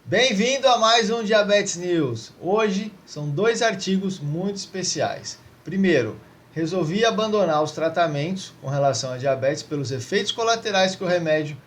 Bem-vindo a mais um Diabetes News. Hoje são dois artigos muito especiais. Primeiro, resolvi abandonar os tratamentos com relação à diabetes pelos efeitos colaterais que o remédio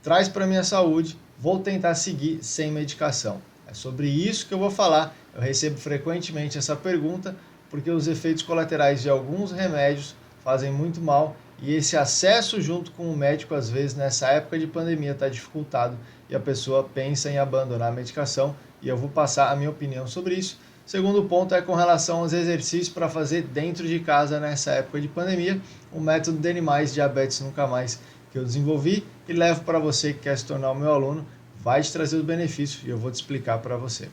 traz para a minha saúde. Vou tentar seguir sem medicação. É sobre isso que eu vou falar. Eu recebo frequentemente essa pergunta porque os efeitos colaterais de alguns remédios fazem muito mal e esse acesso junto com o médico, às vezes, nessa época de pandemia, está dificultado e a pessoa pensa em abandonar a medicação e eu vou passar a minha opinião sobre isso. Segundo ponto é com relação aos exercícios para fazer dentro de casa nessa época de pandemia, o método DN+, Diabetes Nunca Mais, que eu desenvolvi e levo para você que quer se tornar o meu aluno, vai te trazer os benefícios e eu vou te explicar para você.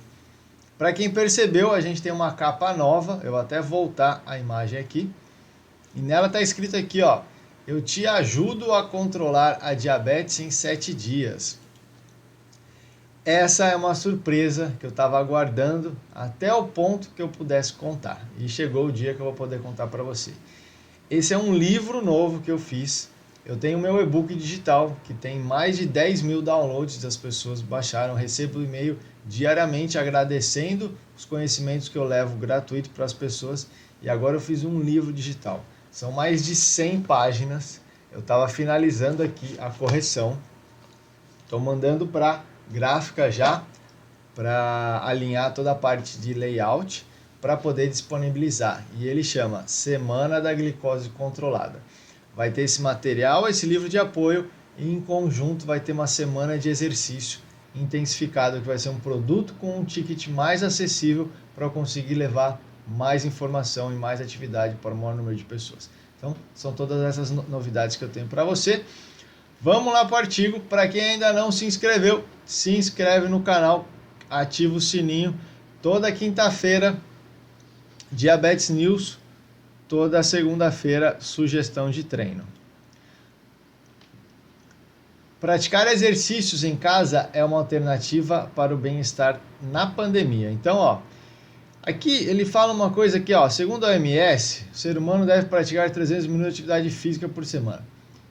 Para quem percebeu, a gente tem uma capa nova, eu vou até voltar a imagem aqui, e nela está escrito aqui, ó, eu te ajudo a controlar a diabetes em 7 dias. Essa é uma surpresa que eu estava aguardando até o ponto que eu pudesse contar. E chegou o dia que eu vou poder contar para você. Esse é um livro novo que eu fiz. Eu tenho o meu e-book digital, que tem mais de 10 mil downloads das pessoas baixaram. Recebo e-mail diariamente agradecendo os conhecimentos que eu levo gratuito para as pessoas. E agora eu fiz um livro digital. São mais de 100 páginas. Eu estava finalizando aqui a correção. Estou mandando para gráfica já, para alinhar toda a parte de layout, para poder disponibilizar. E ele chama Semana da Glicose Controlada. Vai ter esse material, esse livro de apoio, e em conjunto vai ter uma semana de exercício intensificado, que vai ser um produto com um ticket mais acessível para conseguir levar mais informação e mais atividade para o maior número de pessoas. Então, são todas essas novidades que eu tenho para você. Vamos lá para o artigo. Para quem ainda não se inscreveu, se inscreve no canal, ativa o sininho. Toda quinta-feira, Diabetes News. Toda segunda-feira, sugestão de treino. Praticar exercícios em casa é uma alternativa para o bem-estar na pandemia. Então, ó, aqui ele fala uma coisa aqui, ó, segundo a OMS, o ser humano deve praticar 300 minutos de atividade física por semana.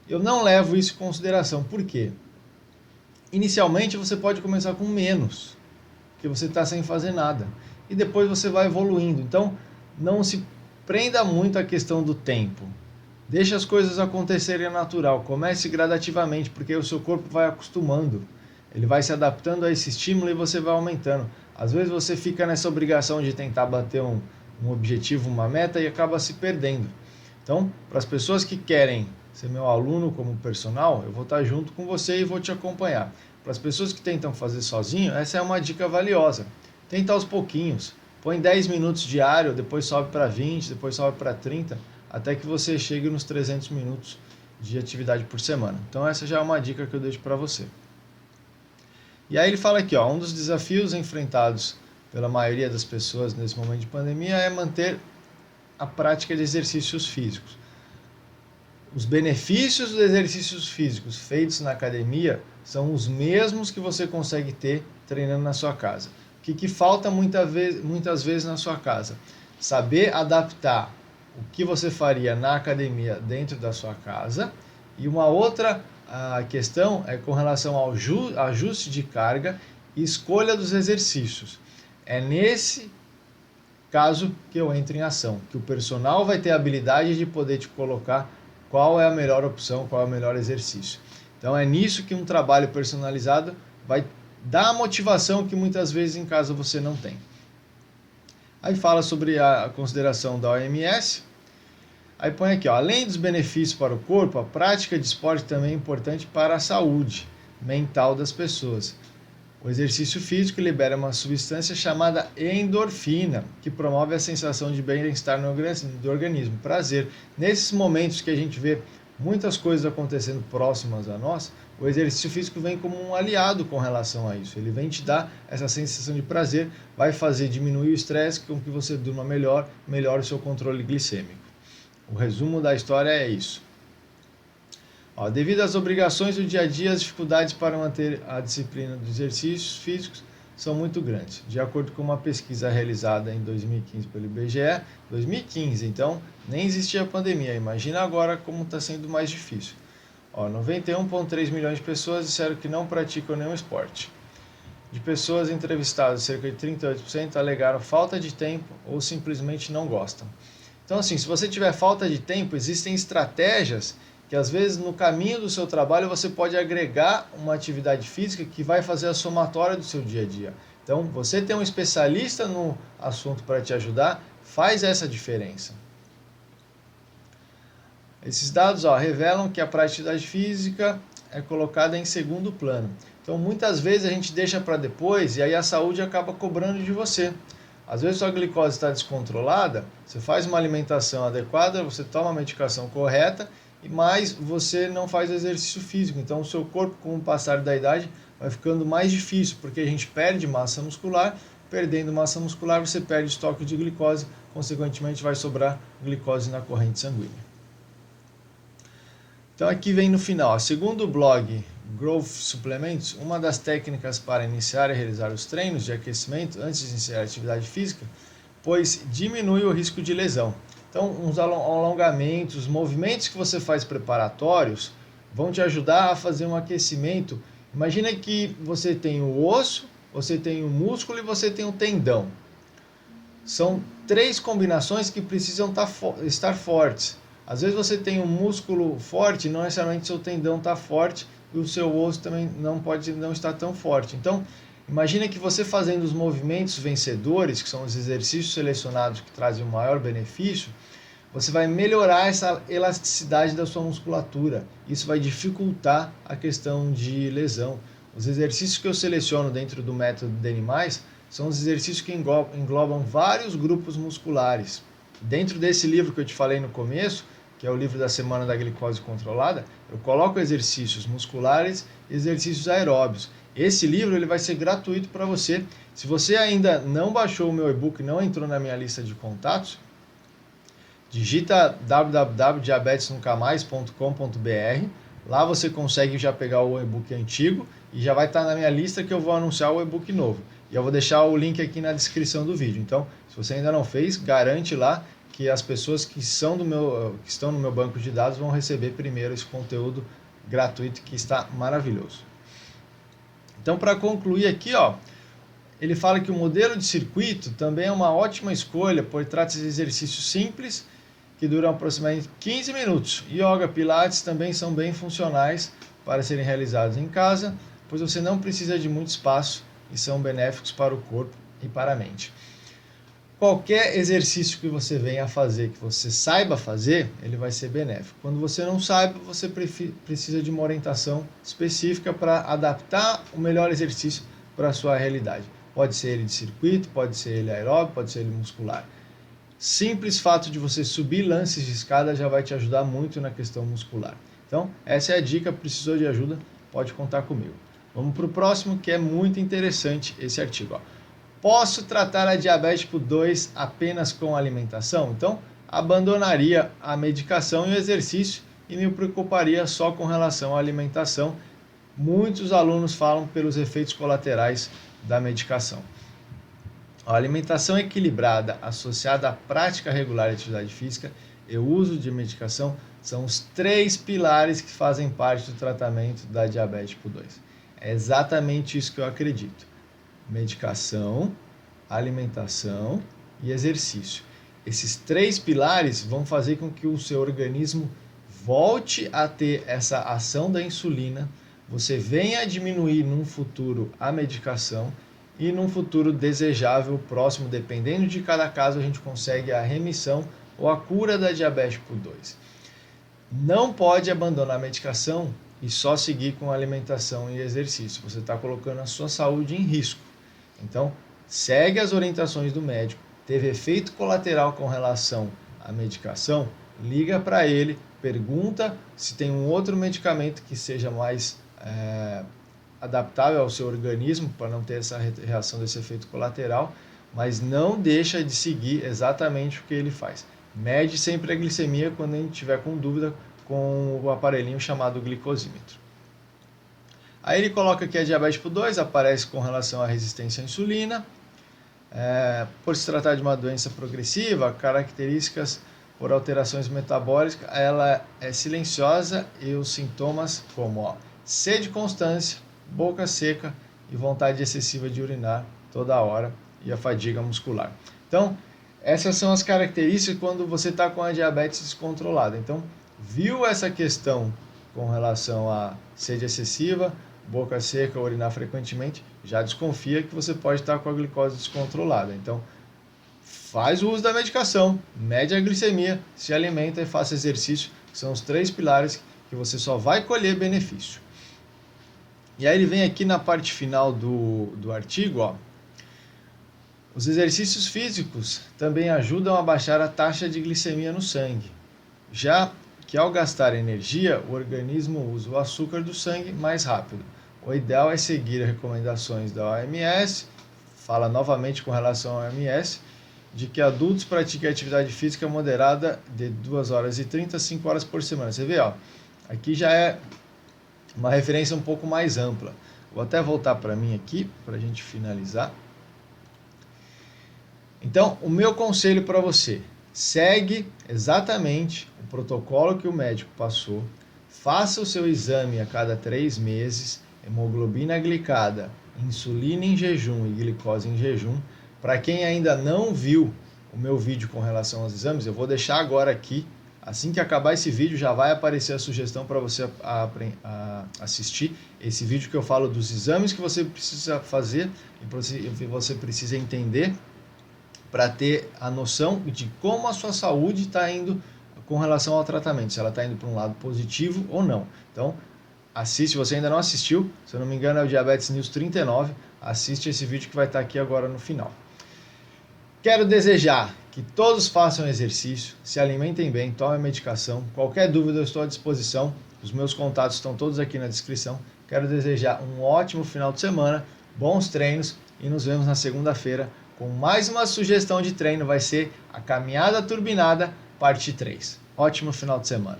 Eu não levo isso em consideração. Por quê? Inicialmente você pode começar com menos, porque você está sem fazer nada. E depois você vai evoluindo. Então, não se prenda muito à questão do tempo. Deixe as coisas acontecerem natural. Comece gradativamente, porque o seu corpo vai acostumando. Ele vai se adaptando a esse estímulo e você vai aumentando. Às vezes você fica nessa obrigação de tentar bater um objetivo, uma meta e acaba se perdendo. Então, para as pessoas que querem ser meu aluno como personal, eu vou estar junto com você e vou te acompanhar. Para as pessoas que tentam fazer sozinho, essa é uma dica valiosa. Tenta aos pouquinhos. Põe 10 minutos diário, depois sobe para 20, depois sobe para 30, até que você chegue nos 300 minutos de atividade por semana. Então essa já é uma dica que eu deixo para você. E aí ele fala aqui, ó, um dos desafios enfrentados pela maioria das pessoas nesse momento de pandemia é manter a prática de exercícios físicos. Os benefícios dos exercícios físicos feitos na academia são os mesmos que você consegue ter treinando na sua casa. O que falta muitas vezes na sua casa? Saber adaptar o que você faria na academia dentro da sua casa. E uma outra questão é com relação ao ajuste de carga e escolha dos exercícios. É nesse caso que eu entro em ação, que o personal vai ter a habilidade de poder te colocar qual é a melhor opção, qual é o melhor exercício. Então é nisso que um trabalho personalizado vai dar a motivação que muitas vezes em casa você não tem. Aí fala sobre a consideração da OMS. Aí põe aqui, ó, além dos benefícios para o corpo, a prática de esporte também é importante para a saúde mental das pessoas. O exercício físico libera uma substância chamada endorfina, que promove a sensação de bem-estar do organismo, prazer. Nesses momentos que a gente vê muitas coisas acontecendo próximas a nós, o exercício físico vem como um aliado com relação a isso. Ele vem te dar essa sensação de prazer, vai fazer diminuir o estresse, com que você durma melhor, melhora o seu controle glicêmico. O resumo da história é isso. Ó, devido às obrigações do dia a dia, as dificuldades para manter a disciplina dos exercícios físicos são muito grandes. De acordo com uma pesquisa realizada em 2015 pelo IBGE, 2015, então nem existia a pandemia. Imagina agora como está sendo mais difícil. 91,3 milhões de pessoas disseram que não praticam nenhum esporte. de pessoas entrevistadas, cerca de 38%, alegaram falta de tempo ou simplesmente não gostam. Então, assim, se você tiver falta de tempo, existem estratégias que às vezes no caminho do seu trabalho você pode agregar uma atividade física que vai fazer a somatória do seu dia a dia. Então, você ter um especialista no assunto para te ajudar faz essa diferença. Esses dados revelam que a prática de atividade física é colocada em segundo plano. Então, muitas vezes a gente deixa para depois e aí a saúde acaba cobrando de você. Às vezes sua glicose está descontrolada, você faz uma alimentação adequada, você toma a medicação correta, mas você não faz exercício físico. Então, o seu corpo, com o passar da idade, vai ficando mais difícil, porque a gente perde massa muscular. Perdendo massa muscular, você perde estoque de glicose, consequentemente vai sobrar glicose na corrente sanguínea. Então aqui vem no final, segundo o blog Growth Suplements, uma das técnicas para iniciar e realizar os treinos de aquecimento antes de iniciar a atividade física, pois diminui o risco de lesão. Então, uns alongamentos, movimentos que você faz preparatórios vão te ajudar a fazer um aquecimento. Imagina que você tem o osso, você tem o músculo e você tem o tendão. São 3 combinações que precisam estar fortes. Às vezes você tem um músculo forte, não necessariamente seu tendão está forte e o seu osso também pode não estar tão forte. Então, imagina que você fazendo os movimentos vencedores, que são os exercícios selecionados que trazem o maior benefício, você vai melhorar essa elasticidade da sua musculatura. Isso vai dificultar a questão de lesão. Os exercícios que eu seleciono dentro do método DN+, são os exercícios que englobam vários grupos musculares. Dentro desse livro que eu te falei no começo, que é o livro da Semana da Glicose Controlada, eu coloco exercícios musculares e exercícios aeróbios. Esse livro ele vai ser gratuito para você. Se você ainda não baixou o meu e-book, não entrou na minha lista de contatos, digita www.diabetesnuncamais.com.br. Lá você consegue já pegar o e-book antigo e já vai estar na minha lista que eu vou anunciar o e-book novo. E eu vou deixar o link aqui na descrição do vídeo. Então, se você ainda não fez, garante lá que as pessoas que estão no meu banco de dados vão receber primeiro esse conteúdo gratuito que está maravilhoso. Então, para concluir aqui, ele fala que o modelo de circuito também é uma ótima escolha, pois trata-se de exercícios simples que duram aproximadamente 15 minutos. Yoga, pilates também são bem funcionais para serem realizados em casa, pois você não precisa de muito espaço e são benéficos para o corpo e para a mente. Qualquer exercício que você venha a fazer, que você saiba fazer, ele vai ser benéfico. Quando você não sabe, você precisa de uma orientação específica para adaptar o melhor exercício para a sua realidade. Pode ser ele de circuito, pode ser ele aeróbico, pode ser ele muscular. Simples fato de você subir lances de escada já vai te ajudar muito na questão muscular. Então, essa é a dica. Precisou de ajuda? Pode contar comigo. Vamos para o próximo, que é muito interessante esse artigo. Posso tratar a diabetes tipo 2 apenas com alimentação? Então, abandonaria a medicação e o exercício e me preocuparia só com relação à alimentação. Muitos alunos falam pelos efeitos colaterais da medicação. A alimentação equilibrada associada à prática regular de atividade física e o uso de medicação são os 3 pilares que fazem parte do tratamento da diabetes tipo 2. É exatamente isso que eu acredito. Medicação, alimentação e exercício. Esses 3 pilares vão fazer com que o seu organismo volte a ter essa ação da insulina, você venha a diminuir num futuro a medicação e num futuro desejável próximo, dependendo de cada caso, a gente consegue a remissão ou a cura da diabetes tipo 2. Não pode abandonar a medicação e só seguir com alimentação e exercício. Você está colocando a sua saúde em risco. Então, segue as orientações do médico. Teve efeito colateral com relação à medicação? Liga para ele, pergunta se tem um outro medicamento que seja mais adaptável ao seu organismo para não ter essa reação desse efeito colateral, mas não deixa de seguir exatamente o que ele faz. Mede sempre a glicemia quando a gente tiver com dúvida com o aparelhinho chamado glicosímetro. Aí ele coloca que a diabetes tipo 2 aparece com relação à resistência à insulina, por se tratar de uma doença progressiva, características por alterações metabólicas, ela é silenciosa e os sintomas como sede constante, boca seca e vontade excessiva de urinar toda hora e a fadiga muscular. Então, essas são as características quando você está com a diabetes descontrolada. Então, viu essa questão com relação à sede excessiva, boca seca, urinar frequentemente, já desconfia que você pode estar com a glicose descontrolada. Então, faz o uso da medicação, mede a glicemia, se alimenta e faça exercício, que são os 3 pilares que você só vai colher benefício. E aí ele vem aqui na parte final do artigo, ó. Os exercícios físicos também ajudam a baixar a taxa de glicemia no sangue, já que ao gastar energia, o organismo usa o açúcar do sangue mais rápido. O ideal é seguir as recomendações da OMS, fala novamente com relação à OMS, de que adultos pratiquem atividade física moderada de 2 horas e 30 a 5 horas por semana. Você vê, ó, aqui já é uma referência um pouco mais ampla. Vou até voltar para mim aqui, para a gente finalizar. Então, o meu conselho para você, segue exatamente o protocolo que o médico passou, faça o seu exame a cada 3 meses, hemoglobina glicada, insulina em jejum e glicose em jejum. Para quem ainda não viu o meu vídeo com relação aos exames, eu vou deixar agora aqui. Assim que acabar esse vídeo, já vai aparecer a sugestão para você assistir esse vídeo que eu falo dos exames que você precisa fazer e você precisa entender para ter a noção de como a sua saúde está indo com relação ao tratamento, se ela está indo para um lado positivo ou não. Então, assiste, se você ainda não assistiu, se eu não me engano é o Diabetes News 39, assiste esse vídeo que vai estar aqui agora no final. Quero desejar que todos façam exercício, se alimentem bem, tomem medicação. Qualquer dúvida eu estou à disposição, os meus contatos estão todos aqui na descrição. Quero desejar um ótimo final de semana, bons treinos e nos vemos na segunda-feira com mais uma sugestão de treino, vai ser a caminhada turbinada, parte 3. Ótimo final de semana.